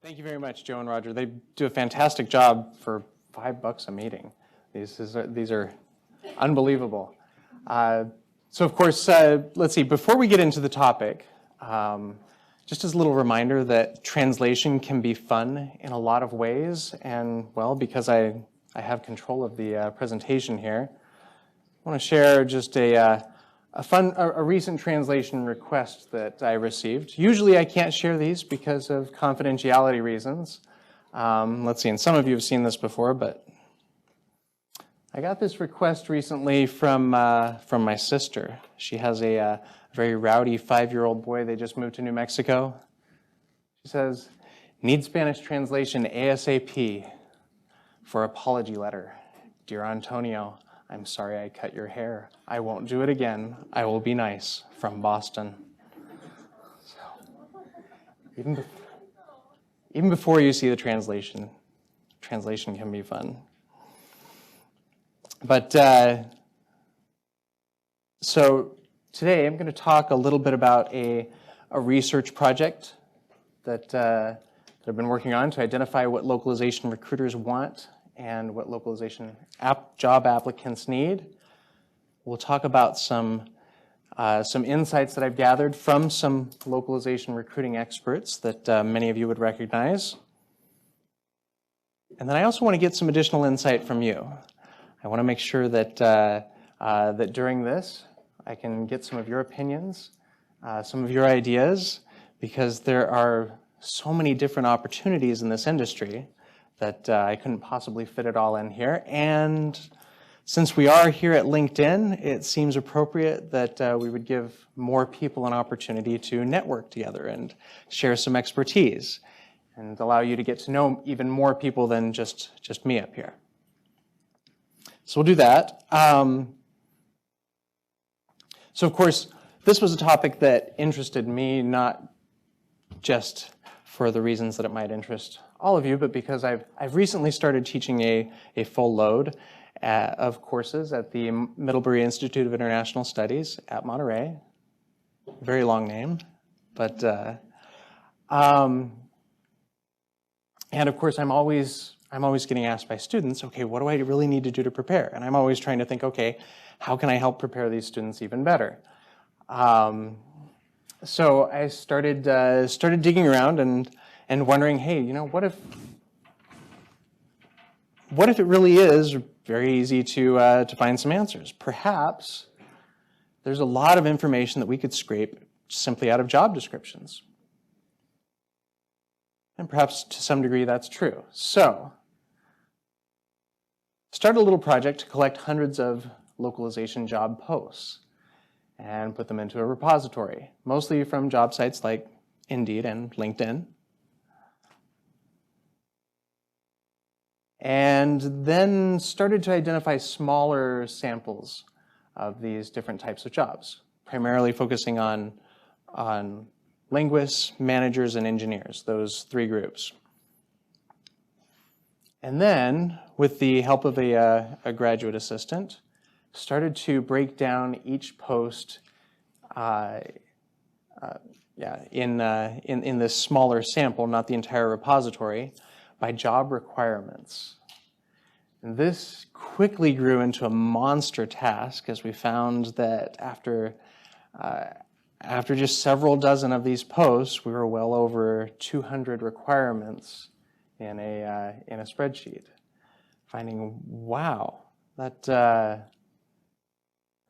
Thank you very much, Joe and Roger. They do a fantastic job for $5 a meeting. These are unbelievable. So of course, let's see, before we get into the topic, just as a little reminder that translation can be fun in a lot of ways. And well, because I have control of the presentation here, I want to share just a recent translation request that I received. Usually I can't share these because of confidentiality reasons. Let's see, and some of you have seen this before, but I got this request recently from my sister. She has a very rowdy 5-year-old boy. They just moved to New Mexico. She says, "Need Spanish translation ASAP for apology letter. Dear Antonio, I'm sorry I cut your hair. I won't do it again. I will be nice. From Boston." So, even before you see the translation can be fun. But so today I'm going to talk a little bit about a research project that I've been working on to identify what localization recruiters want and what localization job applicants need. We'll talk about some insights that I've gathered from some localization recruiting experts that many of you would recognize. And then I also want to get some additional insight from you. I want to make sure that, that during this, I can get some of your opinions, some of your ideas, because there are so many different opportunities in this industry that I couldn't possibly fit it all in here. And since we are here at LinkedIn, it seems appropriate that we would give more people an opportunity to network together and share some expertise and allow you to get to know even more people than just me up here. So we'll do that. So of course, this was a topic that interested me, not just for the reasons that it might interest all of you, but because I've recently started teaching a full load of courses at the Middlebury Institute of International Studies at Monterey. Very long name, but and of course I'm always getting asked by students, okay, what do I really need to do to prepare? And I'm always trying to think, okay, how can I help prepare these students even better? So I started digging around and wondering, hey, you know, what if it really is very easy to find some answers? Perhaps there's a lot of information that we could scrape simply out of job descriptions. And perhaps to some degree that's true. So start a little project to collect hundreds of localization job posts and put them into a repository, mostly from job sites like Indeed and LinkedIn. And then started to identify smaller samples of these different types of jobs, primarily focusing on linguists, managers, and engineers, those three groups. And then, with the help of a graduate assistant, started to break down each post in this smaller sample, not the entire repository, by job requirements. And this quickly grew into a monster task, as we found that after just several dozen of these posts, we were well over 200 requirements in a spreadsheet, finding, wow, that there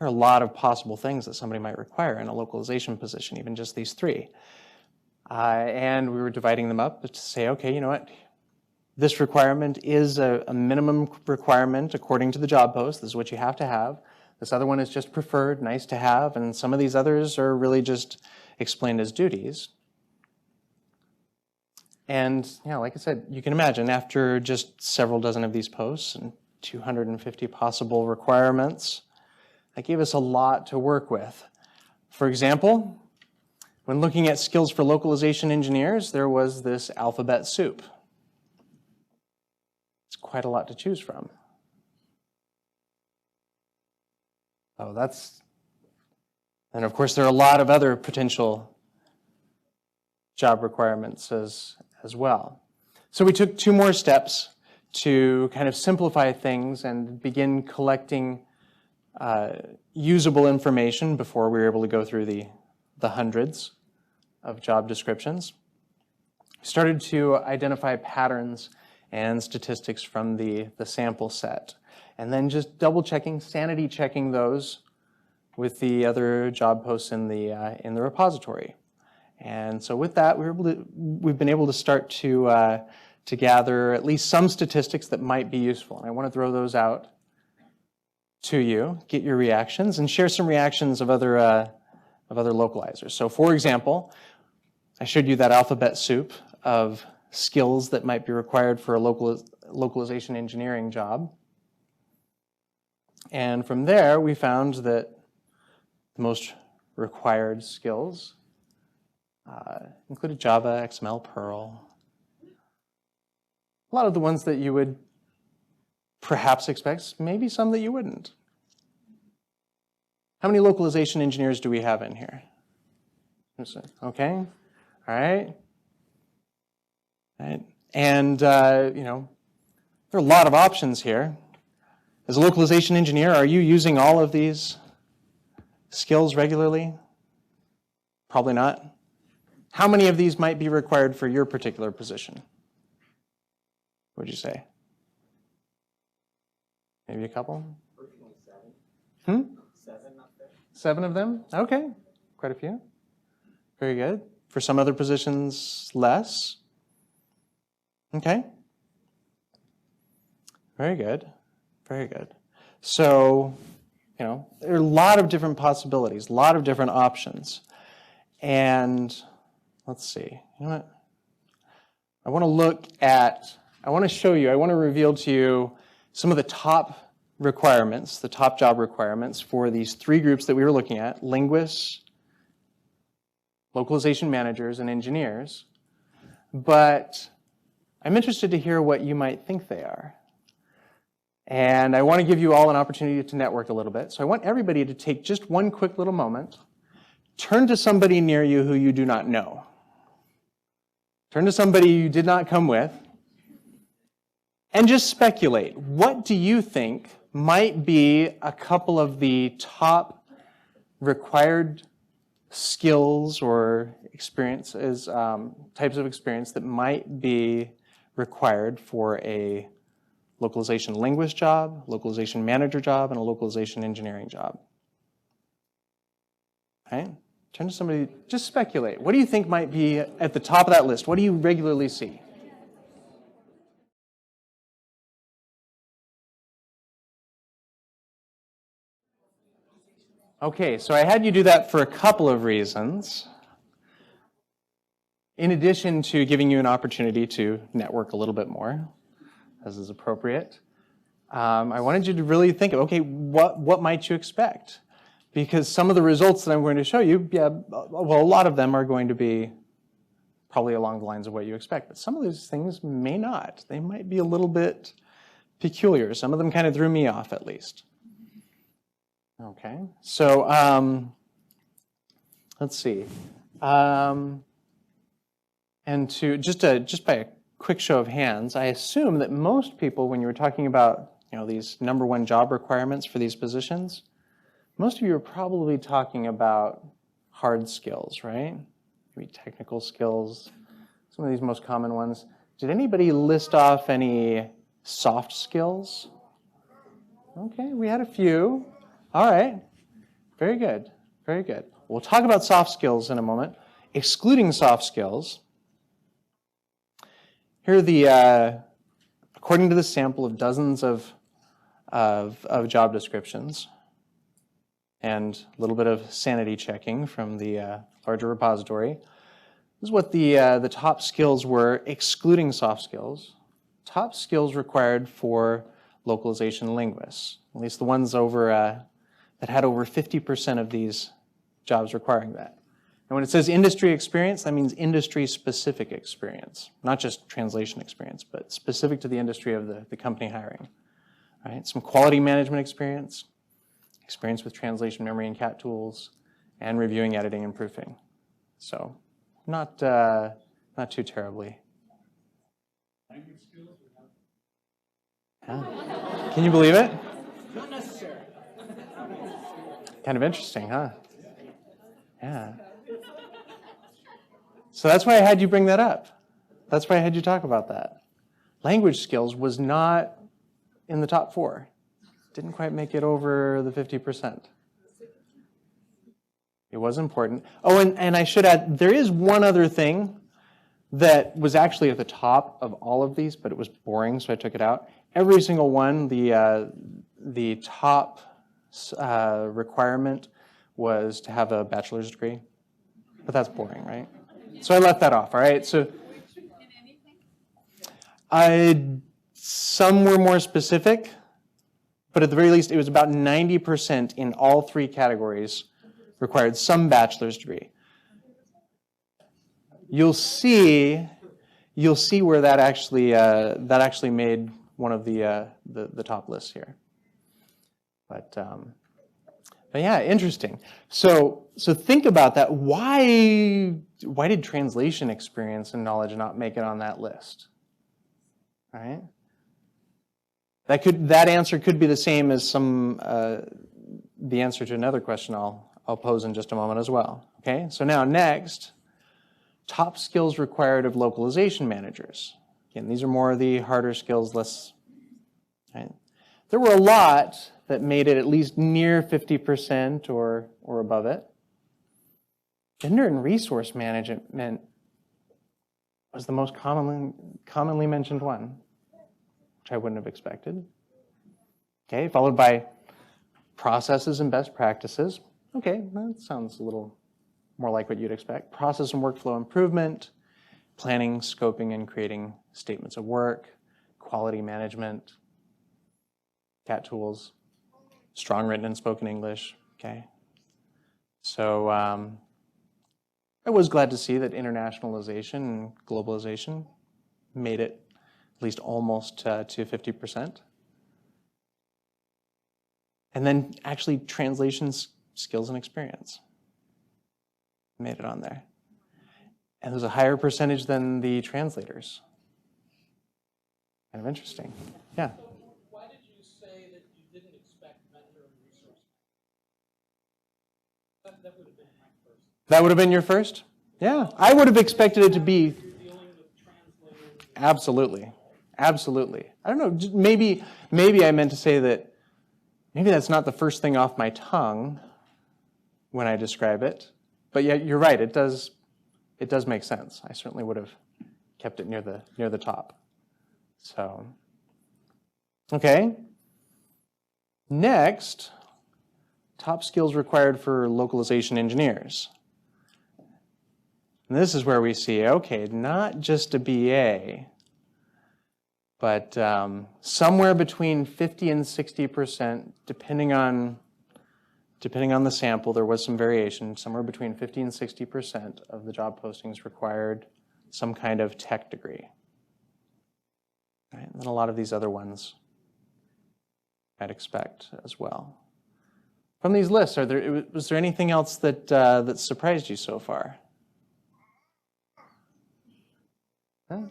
are a lot of possible things that somebody might require in a localization position, even just these three. And we were dividing them up to say, okay, you know what? This requirement is a minimum requirement according to the job post. This is what you have to have. This other one is just preferred, nice to have, and some of these others are really just explained as duties. And yeah, like I said, you can imagine after just several dozen of these posts and 250 possible requirements, that gave us a lot to work with. For example, when looking at skills for localization engineers, there was this alphabet soup. It's quite a lot to choose from. Oh, and of course there are a lot of other potential job requirements as well. So we took 2 more steps to kind of simplify things and begin collecting usable information before we were able to go through the hundreds of job descriptions. We started to identify patterns and statistics from the sample set, and then just double checking, sanity checking those with the other job posts in the repository. And so with that, we've been able to start to gather at least some statistics that might be useful. And I want to throw those out to you, get your reactions, and share some reactions of other localizers. So for example, I showed you that alphabet soup of skills that might be required for a localization engineering job. And from there, we found that the most required skills included Java, XML, Perl. A lot of the ones that you would perhaps expect, maybe some that you wouldn't. How many localization engineers do we have in here? Okay, all right. And, you know, there are a lot of options here. As a localization engineer, are you using all of these skills regularly? Probably not. How many of these might be required for your particular position? What would you say? Maybe a couple? Personally, 7. 7 up there. 7 of them? Okay, quite a few. Very good. For some other positions, less. Okay. Very good. Very good. So, you know, there are a lot of different possibilities, a lot of different options. And let's see. You know what? I want to show you, I want to reveal to you some of the top requirements, the top job requirements for these 3 groups that we were looking at: linguists, localization managers, and engineers. But I'm interested to hear what you might think they are. And I want to give you all an opportunity to network a little bit. So I want everybody to take just one quick little moment, turn to somebody near you who you do not know. Turn to somebody you did not come with, and just speculate. What do you think might be a couple of the top required skills or experiences, types of experience that might be required for a localization linguist job, localization manager job, and a localization engineering job? Okay? Turn to somebody, just speculate. What do you think might be at the top of that list? What do you regularly see? Okay, so I had you do that for a couple of reasons. In addition to giving you an opportunity to network a little bit more, as is appropriate, I wanted you to really think of, okay, what might you expect? Because some of the results that I'm going to show you, well, a lot of them are going to be probably along the lines of what you expect, but some of these things may not. They might be a little bit peculiar. Some of them kind of threw me off, at least. Okay, so let's see. And just by a quick show of hands, I assume that most people, when you were talking about, you know, these #1 job requirements for these positions, most of you are probably talking about hard skills, right? Maybe technical skills, some of these most common ones. Did anybody list off any soft skills? Okay, we had a few. All right, very good, very good. We'll talk about soft skills in a moment. Excluding soft skills, here are the, according to the sample of dozens of job descriptions, and a little bit of sanity checking from the larger repository, this is what the top skills were, excluding soft skills. Top skills required for localization linguists, at least the ones over that had over 50% of these jobs requiring that. And when it says industry experience, that means industry-specific experience, not just translation experience, but specific to the industry of the company hiring. All right, some quality management experience, experience with translation memory and CAT tools, and reviewing, editing, and proofing. So not too terribly Yeah. Can you believe it? Not necessary. Kind of interesting, huh? Yeah. So that's why I had you bring that up. That's why I had you talk about that. Language skills was not in the top 4. Didn't quite make it over the 50%. It was important. Oh, and I should add, there is one other thing that was actually at the top of all of these, but it was boring, so I took it out. Every single one, the top requirement was to have a bachelor's degree, but that's boring, right? So I left that off, all right? So some were more specific, but at the very least, it was about 90% in all 3 categories required some bachelor's degree. You'll see where that actually made one of the top lists here. But yeah, interesting. So think about that. Why did translation experience and knowledge not make it on that list? All right. That answer could be the same as the answer to another question I'll pose in just a moment as well. Okay. So now next, top skills required of localization managers. Again, these are more of the harder skills lists. Right? There were a lot that made it at least near 50% or above it. Vendor and resource management was the most commonly mentioned one, which I wouldn't have expected. Okay, followed by processes and best practices. Okay, that sounds a little more like what you'd expect. Process and workflow improvement, planning, scoping, and creating statements of work, quality management, CAT tools, strong written and spoken English, okay? So I was glad to see that internationalization and globalization made it at least almost to 50%. And then actually translation skills and experience made it on there. And there's a higher percentage than the translators. Kind of interesting. Yeah. So why did you say that you didn't expect vendor and resource? That would have been my first. That would have been your first? Yeah. I would have expected it to be. You're dealing with translators. Absolutely. Absolutely. I don't know. Maybe I meant to say that maybe that's not the first thing off my tongue when I describe it. But yeah, you're right. It does make sense. I certainly would have kept it near the top. So, okay. Next, top skills required for localization engineers. And this is where we see, okay, not just a BA, but somewhere between 50 and 60%, depending on the sample. There was some variation. Somewhere between 50 and 60% of the job postings required some kind of tech degree. Right? And then a lot of these other ones I'd expect as well. From these lists, was there anything else that surprised you so far? Huh?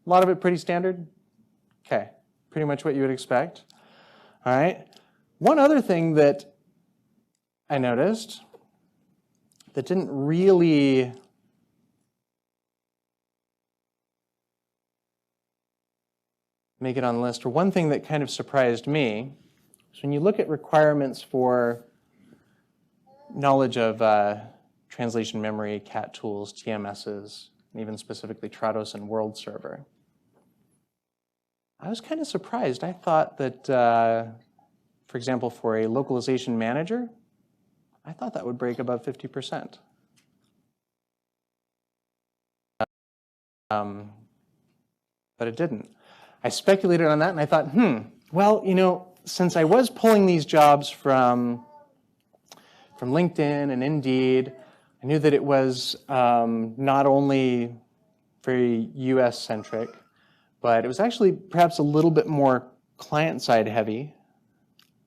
A lot of it pretty standard? Okay, pretty much what you would expect. All right. One other thing that I noticed that didn't really make it on the list, or one thing that kind of surprised me, is when you look at requirements for knowledge of translation memory, CAT tools, TMSs, and even specifically Trados and World Server. I was kind of surprised. I thought that, for example, for a localization manager, I thought that would break above 50%. But it didn't. I speculated on that and I thought, well, you know, since I was pulling these jobs from LinkedIn and Indeed, I knew that it was not only very US-centric, but it was actually perhaps a little bit more client-side heavy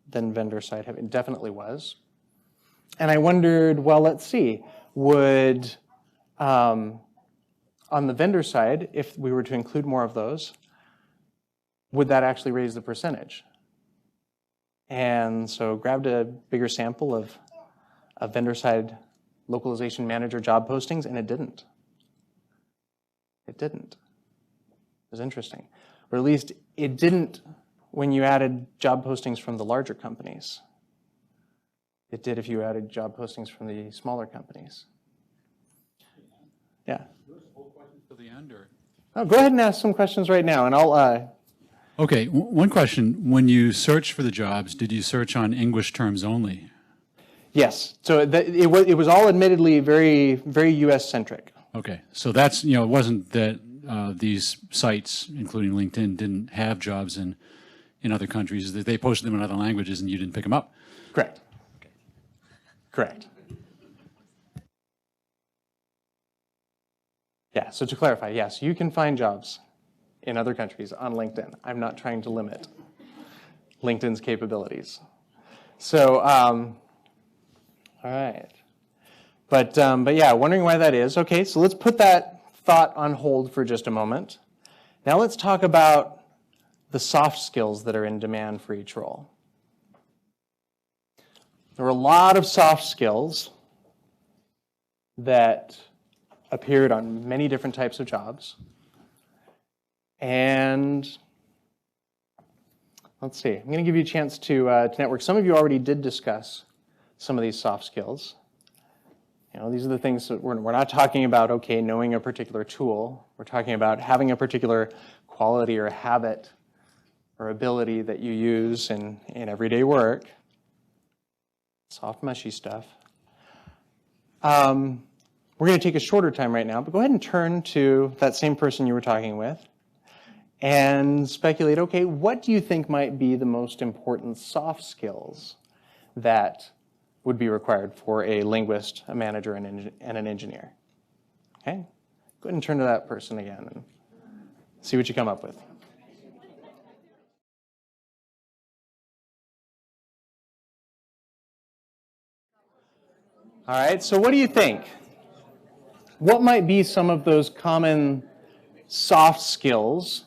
than vendor-side heavy. It definitely was. And I wondered, well, let's see, would, on the vendor side, if we were to include more of those, would that actually raise the percentage? And so grabbed a bigger sample of vendor-side localization manager job postings, and it didn't. It didn't. It was interesting. Or at least it didn't when you added job postings from the larger companies. It did if you added job postings from the smaller companies. Yeah. Till the end, or? Oh, go ahead and ask some questions right now, and I'll. Okay, one question. When you search for the jobs, did you search on English terms only? Yes. So it was all admittedly very, very U.S. centric. Okay, so that's, it wasn't that these sites, including LinkedIn, didn't have jobs in other countries, that they posted them in other languages and you didn't pick them up? Correct. Correct. Yeah, so to clarify, yes, you can find jobs in other countries on LinkedIn. I'm not trying to limit LinkedIn's capabilities. So, all right. But yeah, wondering why that is. Okay, so let's put that thought on hold for just a moment. Now let's talk about the soft skills that are in demand for each role. There were a lot of soft skills that appeared on many different types of jobs. And let's see, I'm going to give you a chance to network. Some of you already did discuss some of these soft skills. These are the things that we're not talking about, okay, knowing a particular tool. We're talking about having a particular quality or habit or ability that you use in everyday work. Soft, mushy stuff. We're going to take a shorter time right now, but go ahead and turn to that same person you were talking with and speculate, okay, what do you think might be the most important soft skills that would be required for a linguist, a manager, and an engineer? Okay, go ahead and turn to that person again and see what you come up with. All right, so what do you think? What might be some of those common soft skills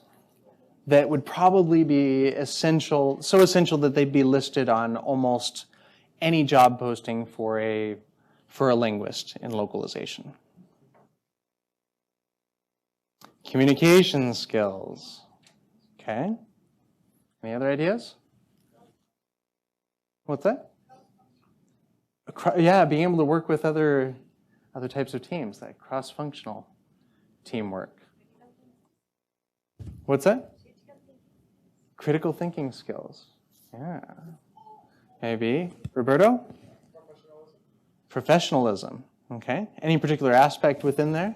that would probably be essential, so essential that they'd be listed on almost any job posting for a linguist in localization? Communication skills. Okay. Any other ideas? What's that? Yeah, being able to work with other types of teams, that cross-functional teamwork. What's that? Critical thinking skills. Yeah. Maybe. Roberto? Professionalism. Okay. Any particular aspect within there?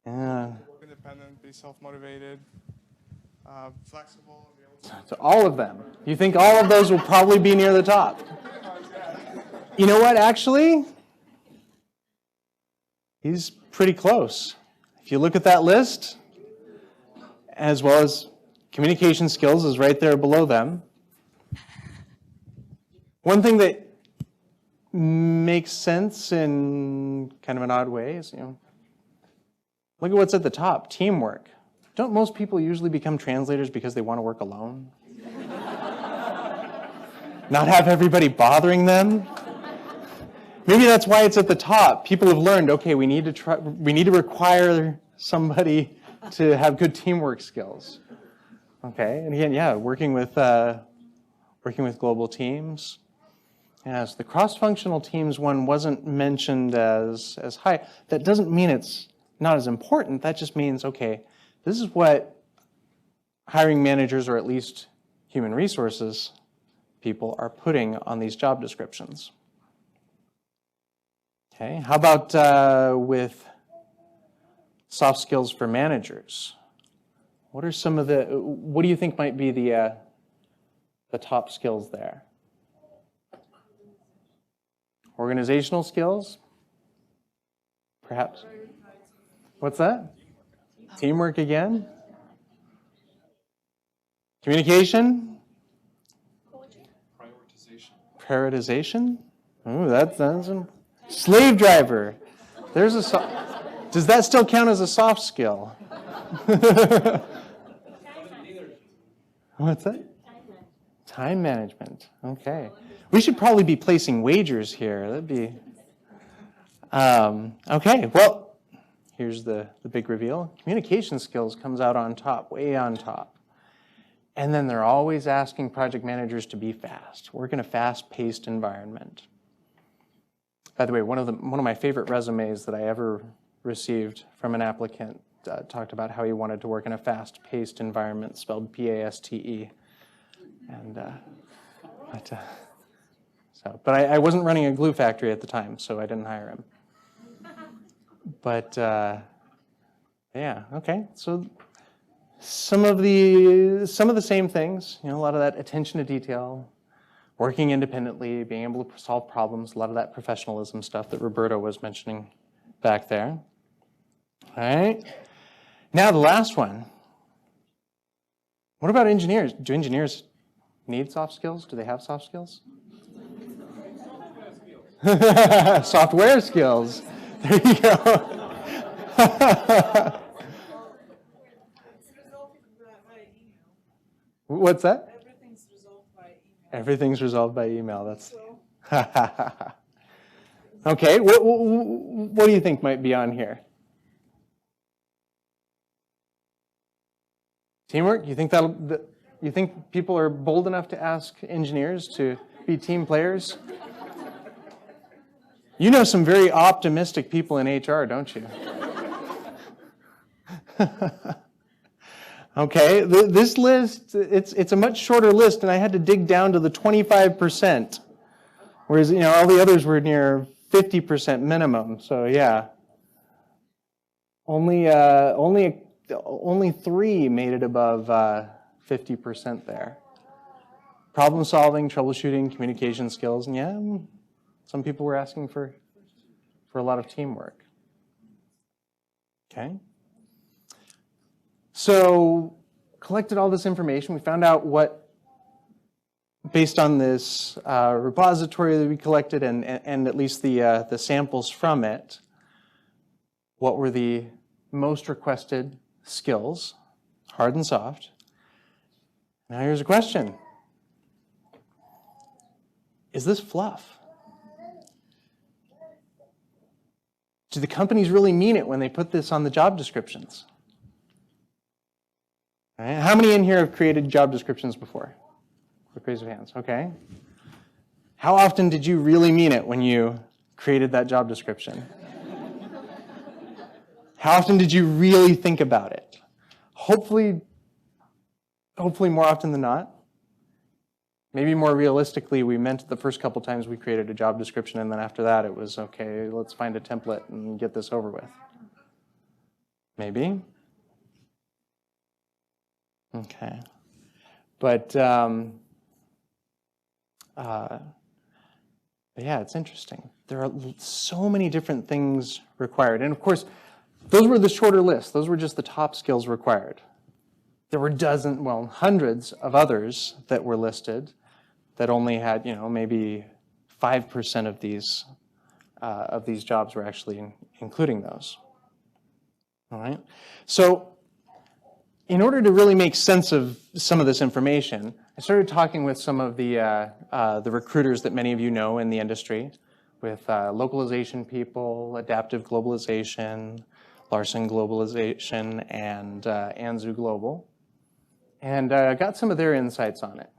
Yeah. Work independent, be self-motivated, flexible. So all of them. You think all of those will probably be near the top? You know what, actually? He's pretty close. If you look at that list, as well as communication skills is right there below them. One thing that makes sense in kind of an odd way is, look at what's at the top, teamwork. Don't most people usually become translators because they want to work alone? Not have everybody bothering them? Maybe that's why it's at the top. People have learned, okay, we need to require somebody to have good teamwork skills. Okay, and again, yeah, working with global teams. Yeah, so the cross-functional teams one wasn't mentioned as high. That doesn't mean it's not as important. That just means, okay, this is what hiring managers, or at least human resources people, are putting on these job descriptions. Okay, how about with soft skills for managers? What are some of what do you think might be the top skills there? Organizational skills? Perhaps. What's that? Teamwork again? Communication? Prioritization? Ooh, that's slave driver. There's does that still count as a soft skill? What's that? Time management. Okay. We should probably be placing wagers here. That'd be. Okay. Well, here's the big reveal. Communication skills comes out on top, way on top. And then they're always asking project managers to be fast, work in a fast-paced environment. By the way, one of my favorite resumes that I ever received from an applicant talked about how he wanted to work in a fast-paced environment, spelled P-A-S-T-E. And but I wasn't running a glue factory at the time, so I didn't hire him. But yeah, okay. So some of the same things, a lot of that attention to detail, working independently, being able to solve problems, a lot of that professionalism stuff that Roberto was mentioning back there. All right. Now the last one. What about engineers? Do engineers need soft skills? Do they have soft skills? Software skills. There you go. What's that? Everything's resolved by email. Everything's resolved by email. That's okay. What do you think might be on here? Teamwork? You think people are bold enough to ask engineers to be team players? You know some very optimistic people in HR, don't you? Okay, this list, it's a much shorter list, and I had to dig down to the 25%, whereas all the others were near 50% minimum. So yeah, only 3 made it above 50% there. Problem solving, troubleshooting, communication skills, and yeah, some people were asking for a lot of teamwork. Okay. So collected all this information. We found out what, based on this repository that we collected and at least the samples from it, what were the most requested skills, hard and soft. Now here's a question. Is this fluff? Do the companies really mean it when they put this on the job descriptions? All right. How many in here have created job descriptions before? Quick raise of hands. Okay. How often did you really mean it when you created that job description? How often did you really think about it? Hopefully more often than not. Maybe more realistically, we meant it the first couple times we created a job description, and then after that it was, okay, let's find a template and get this over with. Maybe. Okay. But yeah, it's interesting. There are so many different things required. And of course, those were the shorter list. Those were just the top skills required. There were hundreds of others that were listed that only had, maybe 5% of these jobs were actually including those. All right. So in order to really make sense of some of this information, I started talking with some of the recruiters that many of you know in the industry, with localization people, adaptive globalization, Larson globalization, and Anzu Global, and got some of their insights on it.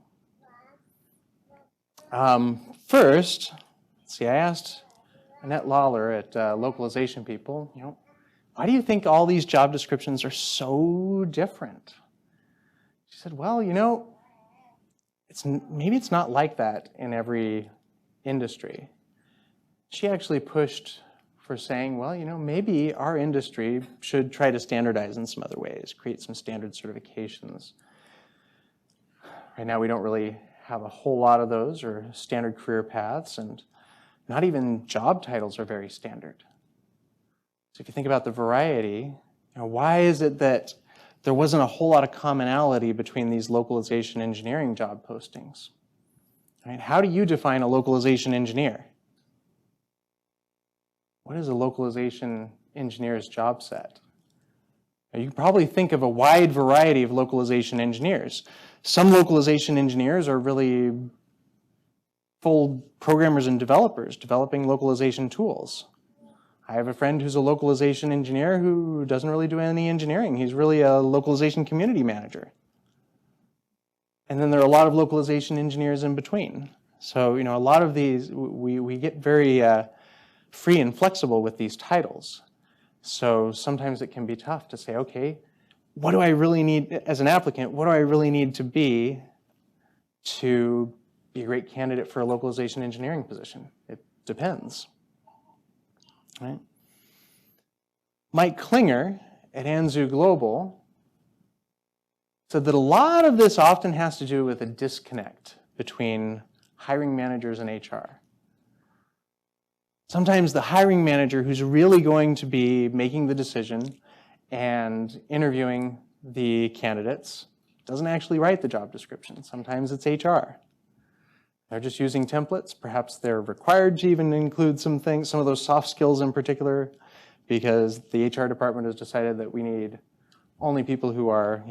First, I asked Annette Lawler at Localization People, why do you think all these job descriptions are so different? She said, well, maybe it's not like that in every industry. She actually pushed for saying, well, maybe our industry should try to standardize in some other ways, create some standard certifications. Right now, we don't really have a whole lot of those or standard career paths, and not even job titles are very standard. So if you think about the variety, why is it that there wasn't a whole lot of commonality between these localization engineering job postings? Right? How do you define a localization engineer? What is a localization engineer's job set? You can probably think of a wide variety of localization engineers. Some localization engineers are really full programmers and developers developing localization tools. I have a friend who's a localization engineer who doesn't really do any engineering. He's really a localization community manager. And then there are a lot of localization engineers in between. So, a lot of these, we get very free and flexible with these titles. So sometimes it can be tough to say, okay, what do I really need as an applicant? What do I really need to be a great candidate for a localization engineering position? It depends. Right? Mike Klinger at Anzu Global said that a lot of this often has to do with a disconnect between hiring managers and HR. Sometimes the hiring manager who's really going to be making the decision and interviewing the candidates doesn't actually write the job description. Sometimes it's HR. They're just using templates. Perhaps they're required to even include some things, some of those soft skills in particular, because the HR department has decided that we need only people who are,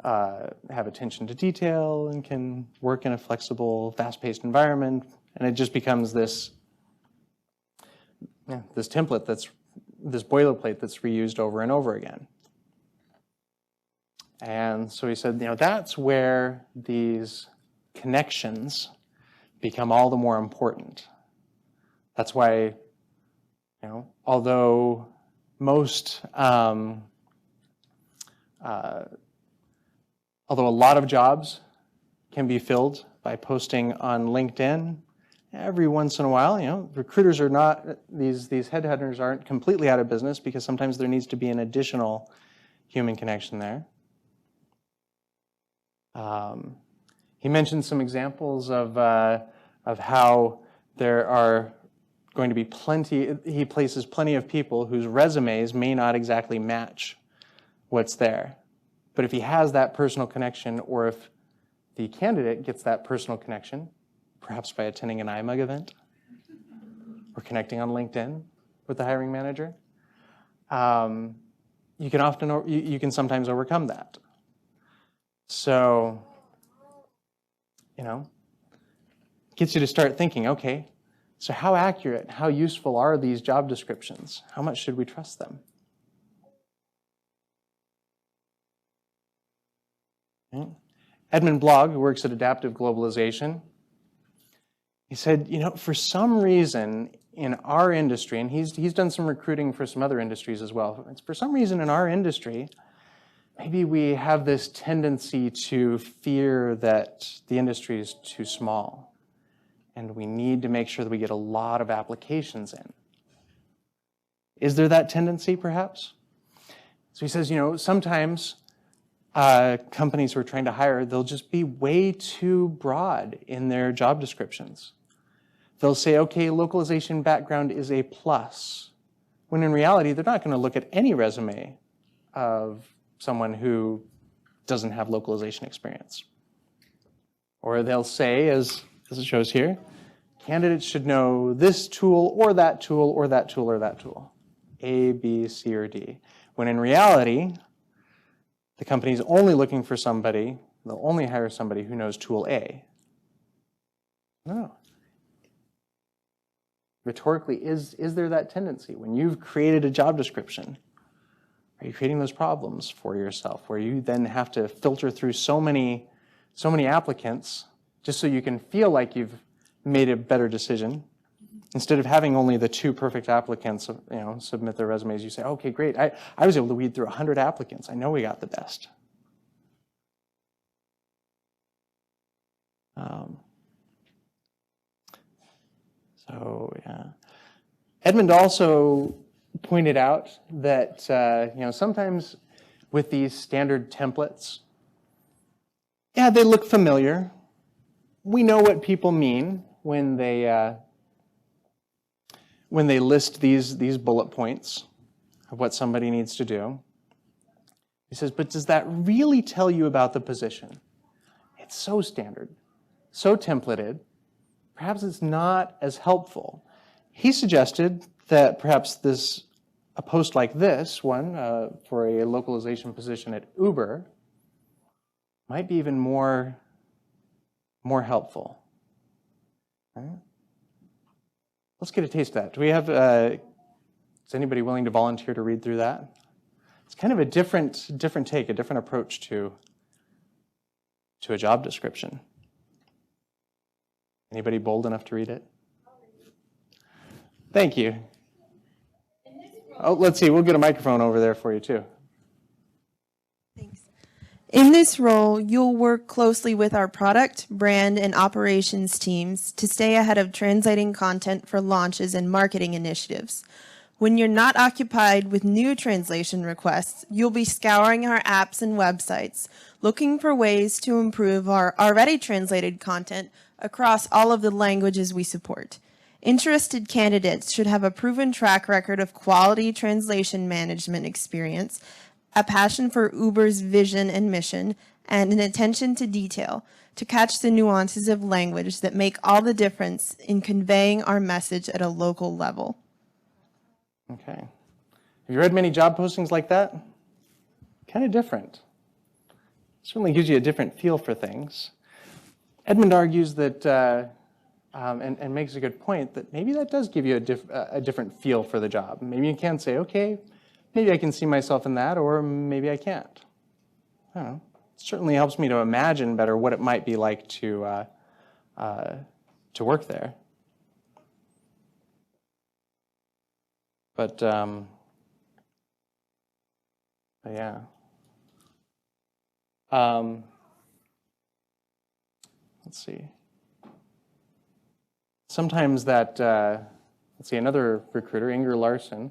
have attention to detail and can work in a flexible, fast-paced environment. And it just becomes this template this boilerplate that's reused over and over again. And so he said, that's where these connections become all the more important. That's why, although most, although a lot of jobs can be filled by posting on LinkedIn, every once in a while, recruiters are not, these headhunters aren't completely out of business because sometimes there needs to be an additional human connection there. He mentioned some examples of how there are going to be he places plenty of people whose resumes may not exactly match what's there. But if he has that personal connection, or if the candidate gets that personal connection, perhaps by attending an IMUG event or connecting on LinkedIn with the hiring manager, you can sometimes overcome that. So, gets you to start thinking, okay, so how accurate, how useful are these job descriptions? How much should we trust them? Okay. Edmund Blogg, who works at Adaptive Globalization, he said, for some reason in our industry, and he's done some recruiting for some other industries as well, for some reason in our industry, maybe we have this tendency to fear that the industry is too small, and we need to make sure that we get a lot of applications in. Is there that tendency, perhaps? So he says, sometimes companies who are trying to hire, they'll just be way too broad in their job descriptions. They'll say, okay, localization background is a plus, when in reality, they're not going to look at any resume of someone who doesn't have localization experience. Or they'll say, as it shows here, candidates should know this tool or that tool or that tool or that tool, A, B, C, or D. When in reality, the company's only looking for somebody, they'll only hire somebody who knows tool A. No. Rhetorically, is there that tendency? When you've created a job description, are you creating those problems for yourself where you then have to filter through so many applicants just so you can feel like you've made a better decision? Instead of having only the 2 perfect applicants, submit their resumes, you say, okay, great. I was able to weed through 100 applicants. I know we got the best. Edmund also pointed out that sometimes with these standard templates, they look familiar. We know what people mean when they list these bullet points of what somebody needs to do. He says, but does that really tell you about the position? It's so standard, so templated. Perhaps it's not as helpful. He suggested that perhaps this a post like this one for a localization position at Uber might be even more helpful. Right? Let's get a taste of that. Do we have, is anybody willing to volunteer to read through that? It's kind of a different take, a different approach to a job description. Anybody bold enough to read it? Thank you. Oh, let's see, we'll get a microphone over there for you too. Thanks. In this role, you'll work closely with our product, brand, and operations teams to stay ahead of translating content for launches and marketing initiatives. When you're not occupied with new translation requests, you'll be scouring our apps and websites, looking for ways to improve our already translated content across all of the languages we support. Interested candidates should have a proven track record of quality translation management experience, a passion for Uber's vision and mission, and an attention to detail to catch the nuances of language that make all the difference in conveying our message at a local level. Okay. Have you read many job postings like that? Kind of different. Certainly gives you a different feel for things. Edmund argues that, and makes a good point, that maybe that does give you a different feel for the job. Maybe you can say, okay, maybe I can see myself in that, or maybe I can't. I don't know. It certainly helps me to imagine better what it might be like to work there. But yeah. Let's see. Sometimes that, let's see, another recruiter, Larson,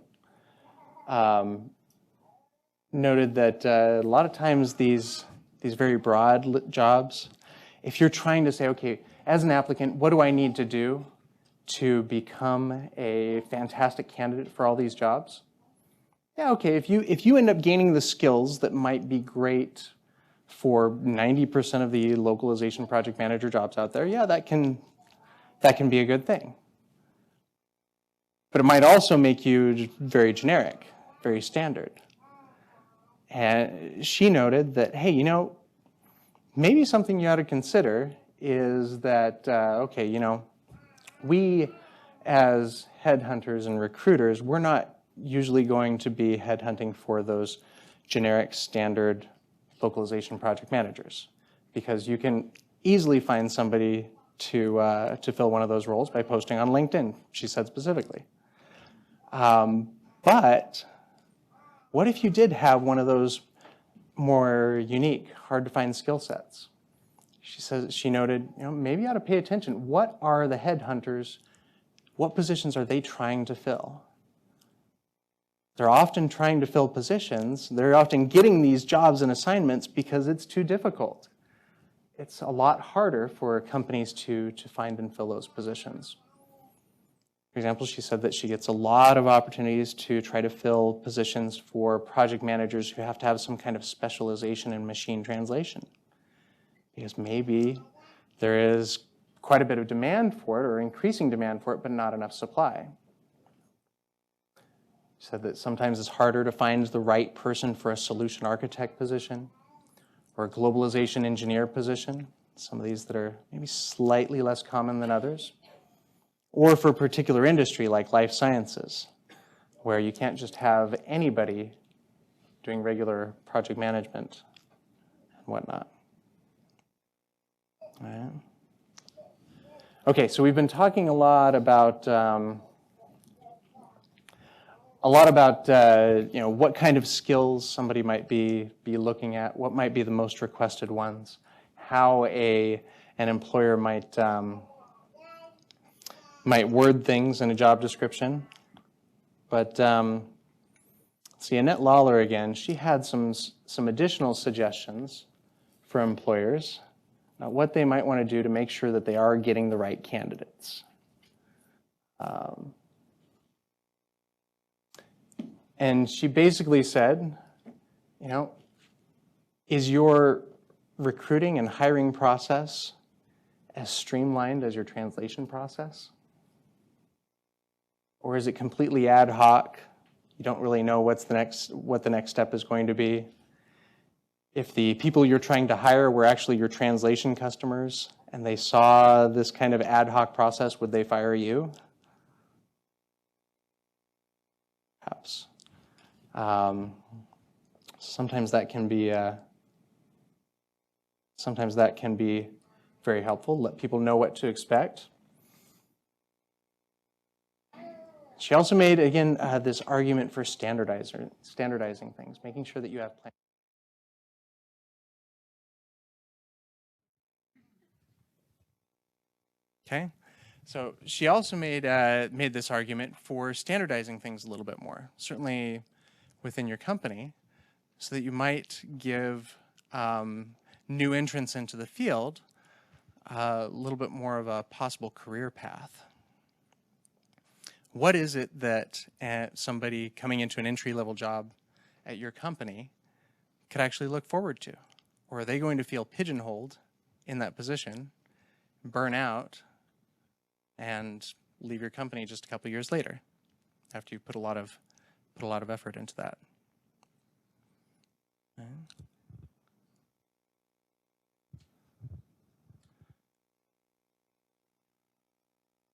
noted that a lot of times these very broad jobs, if you're trying to say, okay, as an applicant, what do I need to do to become a fantastic candidate for all these jobs? Yeah, okay, if you end up gaining the skills that might be great for 90% of the localization project manager jobs out there, yeah, that can be a good thing. But it might also make you very generic, very standard. And she noted that, hey, you know, maybe something you ought to consider is that, okay, you know, we as headhunters and recruiters, we're not usually going to be headhunting for those generic standard localization project managers, because you can easily find somebody to fill one of those roles by posting on LinkedIn, she said specifically. But what if you did have one of those more unique, hard to find skill sets? She noted, you know, maybe you ought to pay attention. What are the headhunters, what positions are they trying to fill? They're often trying to fill positions. They're often getting these jobs and assignments because it's too difficult. It's a lot harder for companies to find and fill those positions. For example, she said that she gets a lot of opportunities to try to fill positions for project managers who have to have some kind of specialization in machine translation, because maybe there is quite a bit of demand for it, or increasing demand for it, but not enough supply. She said that sometimes it's harder to find the right person for a solution architect position or a globalization engineer position, some of these that are maybe slightly less common than others, or for a particular industry like life sciences, where you can't just have anybody doing regular project management and whatnot. All right. Okay, so we've been talking a lot about you know, what kind of skills somebody might be looking at, what might be the most requested ones, how an employer might word things in a job description. But see, Annette Lawler again, she had some additional suggestions for employers about what they might want to do to make sure that they are getting the right candidates. And she basically said, you know, is your recruiting and hiring process as streamlined as your translation process? Or is it completely ad hoc, You don't really know what the next step is going to be. If the people you're trying to hire were actually your translation customers and they saw this kind of ad hoc process, would they fire you? Perhaps. Sometimes that can be very helpful. Let people know what to expect. She also made, again, this argument for standardizing things, making sure that you have plans. Okay, so she also made this argument for standardizing things a little bit more, certainly within your company, so that you might give new entrants into the field a little bit more of a possible career path. What is it that somebody coming into an entry-level job at your company could actually look forward to? Or are they going to feel pigeonholed in that position, burn out, and leave your company just a couple years later after you put a lot of effort into that? Okay.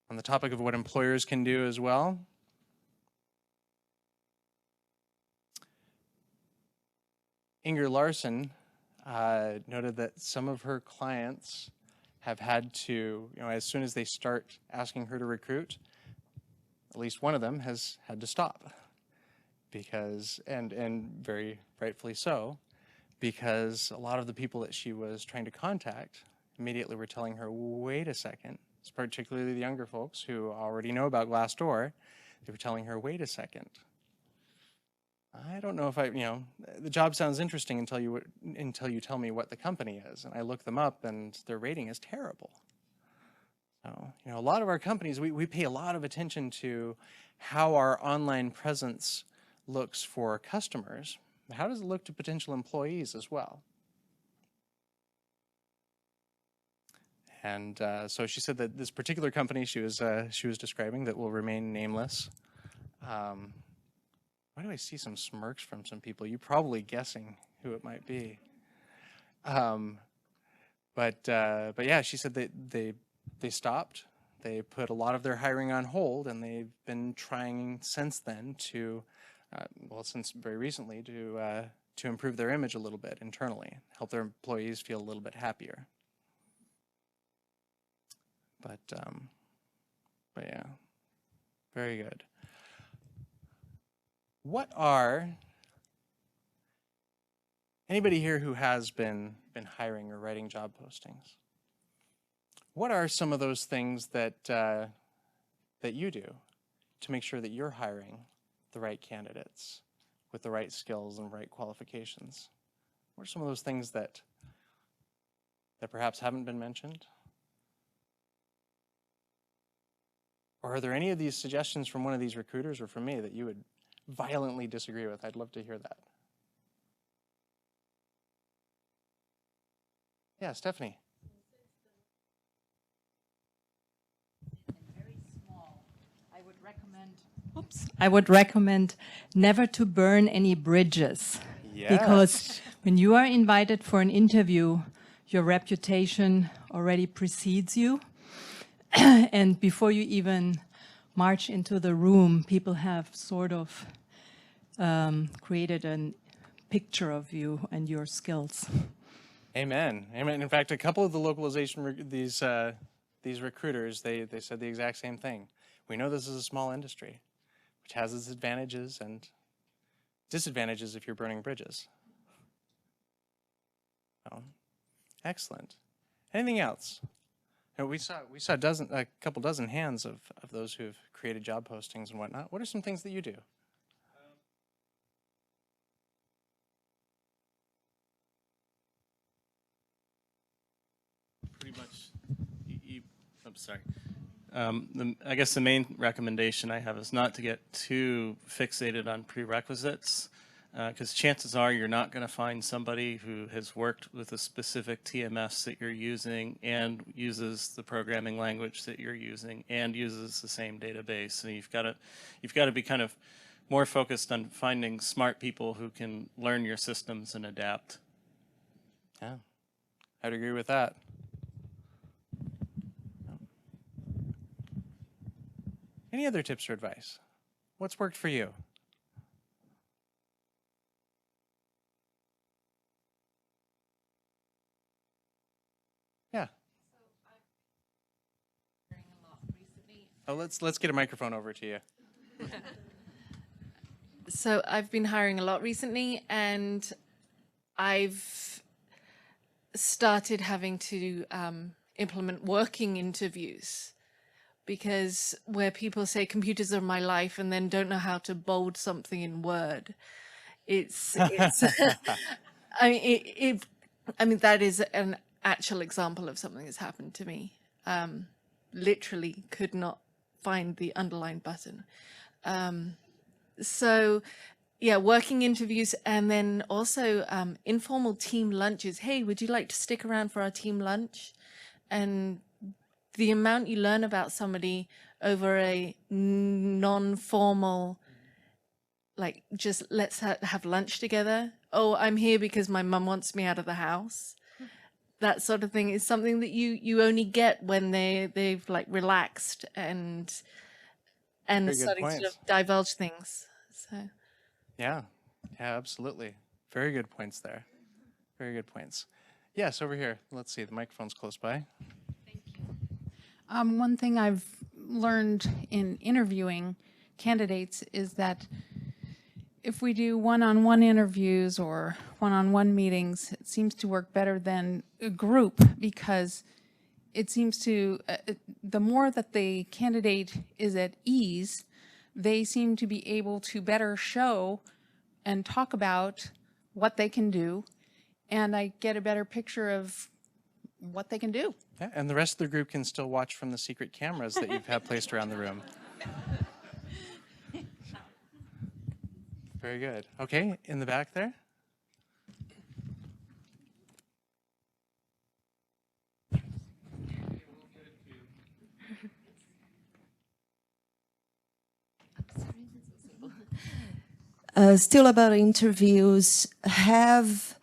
On the topic of what employers can do as well, Inger Larson noted that some of her clients have had to, as soon as they start asking her to recruit, at least one of them has had to stop because, and very rightfully so, because a lot of the people that she was trying to contact immediately were telling her, wait a second, particularly the younger folks who already know about Glassdoor, they were telling her, wait a second. I don't know if the job sounds interesting until you tell me what the company is. And I look them up and their rating is terrible. So, a lot of our companies, we pay a lot of attention to how our online presence looks for customers. How does it look to potential employees as well? And so she said that this particular company she was describing that will remain nameless. Why do I see some smirks from some people? You're probably guessing who it might be. But yeah, she said that they stopped. They put a lot of their hiring on hold, and they've been trying since then to, since very recently, to improve their image a little bit internally, help their employees feel a little bit happier. But yeah, very good. What are, anybody here who has been hiring or writing job postings, what are some of those things that you do to make sure that you're hiring the right candidates with the right skills and right qualifications? What are some of those things that perhaps haven't been mentioned? Or are there any of these suggestions from one of these recruiters or from me that you would violently disagree with? I'd love to hear that. Yeah, Stephanie. Very small. I would recommend never to burn any bridges. Yes. Because when you are invited for an interview, your reputation already precedes you. And before you even march into the room, people have sort of created a picture of you and your skills. Amen. Amen. In fact, a couple of the localization, these recruiters, they said the exact same thing. We know this is a small industry, which has its advantages and disadvantages if you're burning bridges. So, excellent. Anything else? We saw a couple dozen hands of those who have created job postings and whatnot. What are some things that you do? Pretty much, I'm sorry. I guess the main recommendation I have is not to get too fixated on prerequisites, because chances are you're not going to find somebody who has worked with a specific TMS that you're using and uses the programming language that you're using and uses the same database. So you've got to be kind of more focused on finding smart people who can learn your systems and adapt. Yeah, I'd agree with that. Any other tips or advice? What's worked for you? Yeah. Oh, let's get a microphone over to you. So I've been hiring a lot recently, and I've started having to implement working interviews, because where people say computers are my life and then don't know how to bold something in Word, it's I mean, I mean, that is an actual example of something that's happened to me. Literally could not find the underline button. So yeah, working interviews, and then also informal team lunches. Hey, would you like to stick around for our team lunch? And the amount you learn about somebody over a non-formal, like, just let's have lunch together. Oh, I'm here because my mum wants me out of the house. That sort of thing is something that you only get when they've like relaxed and Very good starting to sort points. of divulge things. So Yeah, yeah, absolutely. Very good points there. Very good points. Yes, over here. Let's see, the microphone's close by. One thing I've learned in interviewing candidates is that if we do one-on-one interviews or one-on-one meetings, it seems to work better than a group, because it seems to, the more that the candidate is at ease, they seem to be able to better show and talk about what they can do, and I get a better picture of what they can do. Yeah, and the rest of the group can still watch from the secret cameras that you've had placed around the room. Very good. Okay, in the back there. Still about interviews, have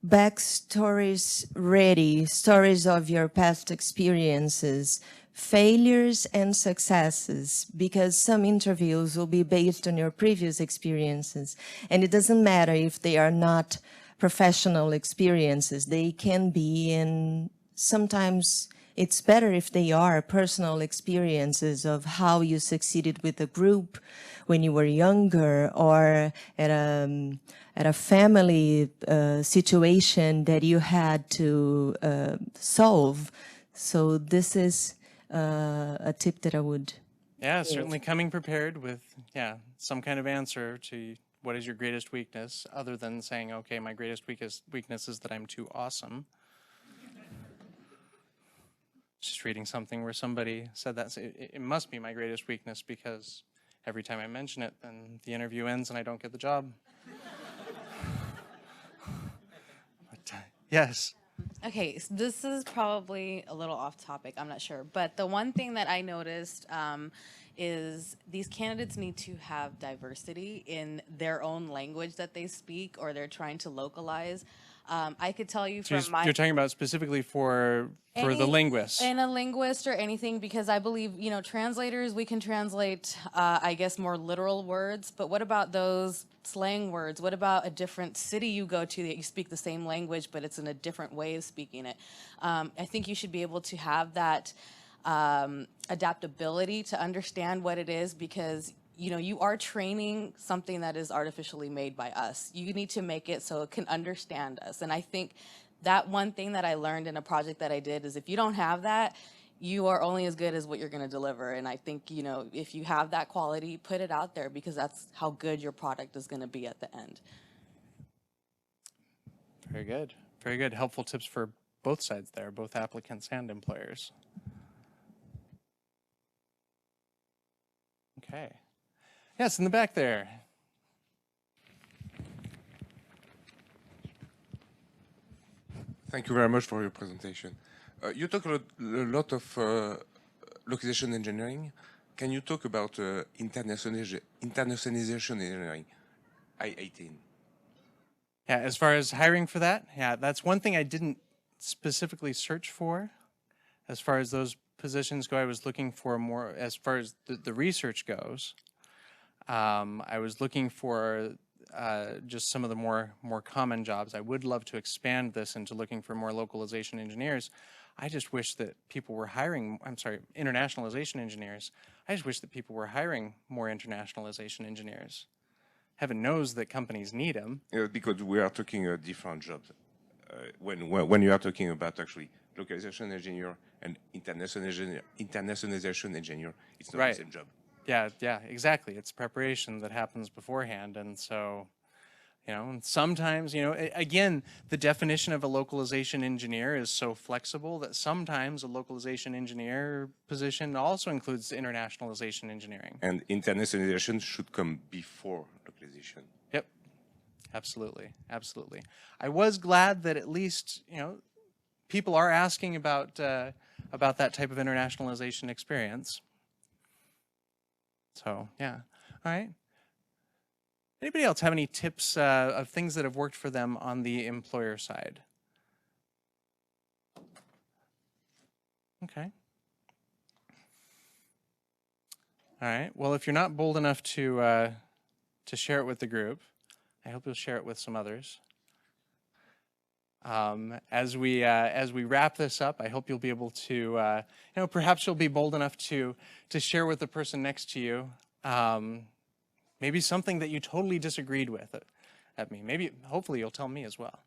backstories ready, stories of your past experiences, failures and successes, because some interviews will be based on your previous experiences. And it doesn't matter if they are not professional experiences, they can be, and sometimes it's better if they are personal experiences of how you succeeded with a group when you were younger, or at a family situation that you had to solve. So this is a tip that I would. Yeah, certainly coming prepared with, some kind of answer to what is your greatest weakness, other than saying, okay, my greatest weakness is that I'm too awesome. Just reading something where somebody said that it must be my greatest weakness because every time I mention it, then the interview ends and I don't get the job. But, yes. Okay, so this is probably a little off topic, I'm not sure. But the one thing that I noticed is these candidates need to have diversity in their own language that they speak, or they're trying to localize. I could tell you So from my... you're talking about specifically for the linguists. And a linguist or anything, because I believe, translators, we can translate, I guess, more literal words. But what about those slang words? What about a different city you go to that you speak the same language, but it's in a different way of speaking it? I think you should be able to have that adaptability to understand what it is, because you are training something that is artificially made by us. You need to make it so it can understand us. And I think that one thing that I learned in a project that I did is if you don't have that, you are only as good as what you're going to deliver. And I think, if you have that quality, put it out there, because that's how good your product is going to be at the end. Very good. Very good. Helpful tips for both sides there, both applicants and employers. Okay. Yes, in the back there. Thank you very much for your presentation. You talk a lot of localization engineering, Can you talk about internationalization engineering, I-18? Yeah, as far as hiring for that, yeah, that's one thing I didn't specifically search for. As far as those positions go, I was looking for more, as far as the research goes, I was looking for just some of the more common jobs. I would love to expand this into looking for more localization engineers. I just wish that people were hiring, internationalization engineers. I just wish that people were hiring more internationalization engineers. Heaven knows that companies need them. Because we are talking different jobs. When you are talking about actually localization engineer and internationalization engineer, it's not the same job. Yeah, exactly. It's preparation that happens beforehand. And so, and sometimes, again, the definition of a localization engineer is so flexible that sometimes a localization engineer position also includes internationalization engineering. And internationalization should come before localization. Yep, absolutely, absolutely. I was glad that at least, people are asking about that type of internationalization experience. So, yeah. All right. Anybody else have any tips of things that have worked for them on the employer side? Okay. All right. Well, if you're not bold enough to share it with the group, I hope you'll share it with some others. As we wrap this up, I hope you'll be able to, perhaps you'll be bold enough to share with the person next to you, maybe something that you totally disagreed with at me. Maybe, hopefully, you'll tell me as well.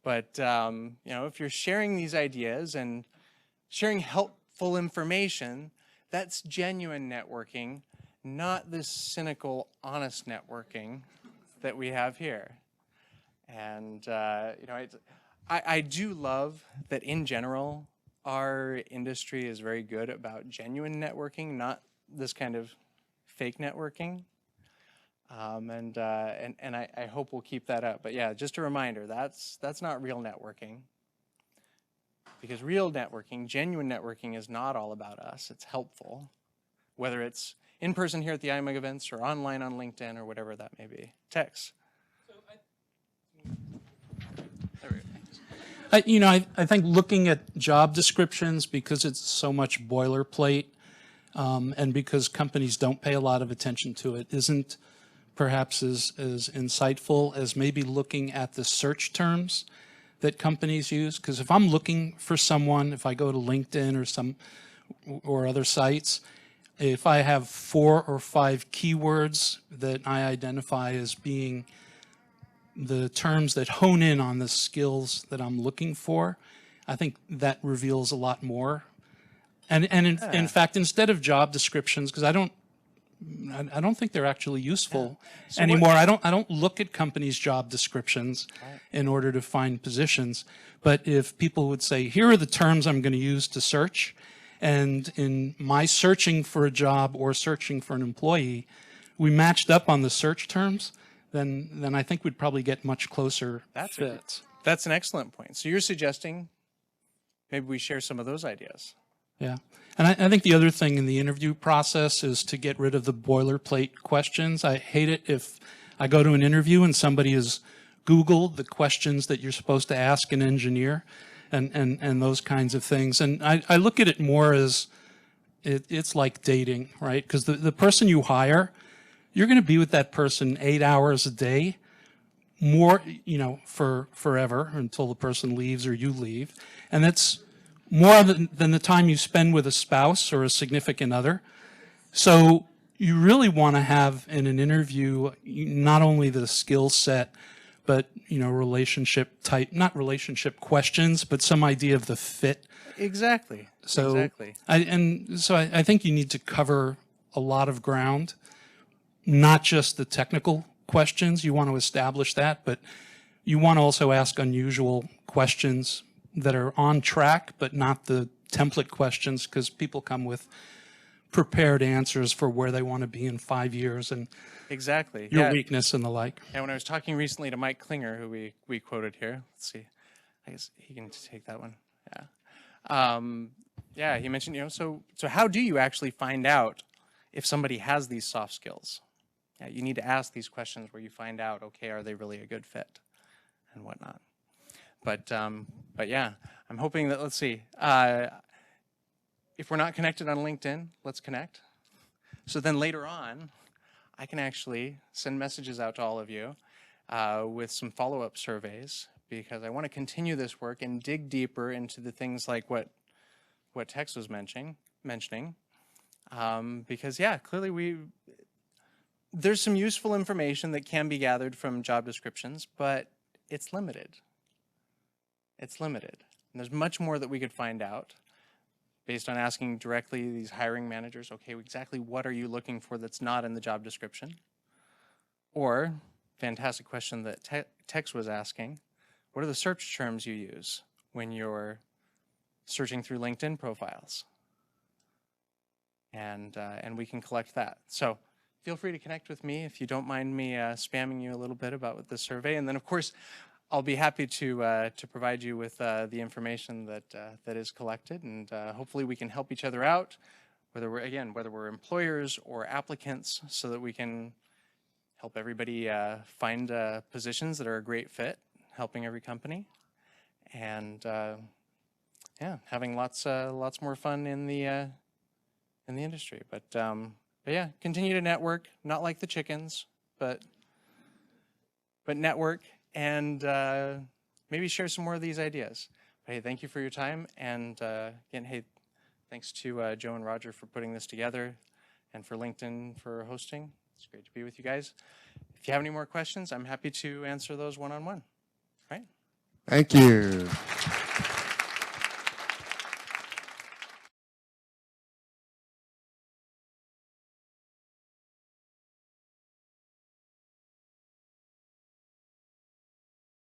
But if you're sharing these ideas and sharing helpful information, that's genuine networking, not this cynical, honest networking that we have here. And I do love that in general, our industry is very good about genuine networking, not this kind of fake networking. And I hope we'll keep that up. But yeah, just a reminder, that's not real networking. Because real networking, genuine networking is not all about us. It's helpful, whether it's in person here at the IMUG events or online on LinkedIn or whatever that may be. Tex. I think looking at job descriptions, because it's so much boilerplate, and because companies don't pay a lot of attention to it, isn't perhaps as insightful as maybe looking at the search terms that companies use. Because if I'm looking for someone, if I go to LinkedIn or other sites, if I have 4 or 5 keywords that I identify as being the terms that hone in on the skills that I'm looking for, I think that reveals a lot more. And in fact, instead of job descriptions, because I don't think they're actually useful anymore. I don't look at companies' job descriptions in order to find positions. But if people would say, here are the terms I'm going to use to search, and in my searching for a job or searching for an employee, we matched up on the search terms, then I think we'd probably get much closer fits. That's an excellent point. So you're suggesting maybe we share some of those ideas. Yeah. And I think the other thing in the interview process is to get rid of the boilerplate questions. I hate it if I go to an interview and somebody has Googled the questions that you're supposed to ask an engineer and those kinds of things. And I look at it more as it's like dating, right? Because the person you hire, you're going to be with that person 8 hours a day, more, for forever until the person leaves or you leave. And that's more than the time you spend with a spouse or a significant other. So you really want to have in an interview not only the skill set, but relationship type, not relationship questions, but some idea of the fit. Exactly. So exactly. I think you need to cover a lot of ground, not just the technical questions. You want to establish that, but you want to also ask unusual questions that are on track, but not the template questions, because people come with prepared answers for where they want to be in 5 years and exactly your weakness and the like. And when I was talking recently to Mike Klinger, who we quoted here, let's see, I guess he can take that one. Yeah. Yeah, he mentioned, so how do you actually find out if somebody has these soft skills. Yeah, you need to ask these questions where you find out, okay, are they really a good fit and whatnot. But yeah, I'm hoping that, let's see, if we're not connected on LinkedIn, let's connect. So then later on, I can actually send messages out to all of you with some follow-up surveys, because I want to continue this work and dig deeper into the things like what Tex was mentioning. Because yeah, clearly there's some useful information that can be gathered from job descriptions, but it's limited. It's limited. And there's much more that we could find out based on asking directly these hiring managers, okay, exactly what are you looking for that's not in the job description? Or, fantastic question that Tex was asking, what are the search terms you use when you're searching through LinkedIn profiles? And we can collect that. So feel free to connect with me if you don't mind me spamming you a little bit about the survey. And then, of course, I'll be happy to provide you with the information that is collected, and hopefully we can help each other out, whether we're employers or applicants, so that we can help everybody find positions that are a great fit, helping every company, and yeah, having lots more fun in the industry. But yeah, continue to network, not like the chickens, but network. And maybe share some more of these ideas. But hey, thank you for your time. And again, hey, thanks to Joe and Roger for putting this together, and for LinkedIn for hosting. It's great to be with you guys. If you have any more questions, I'm happy to answer those one-on-one. Right? Thank you.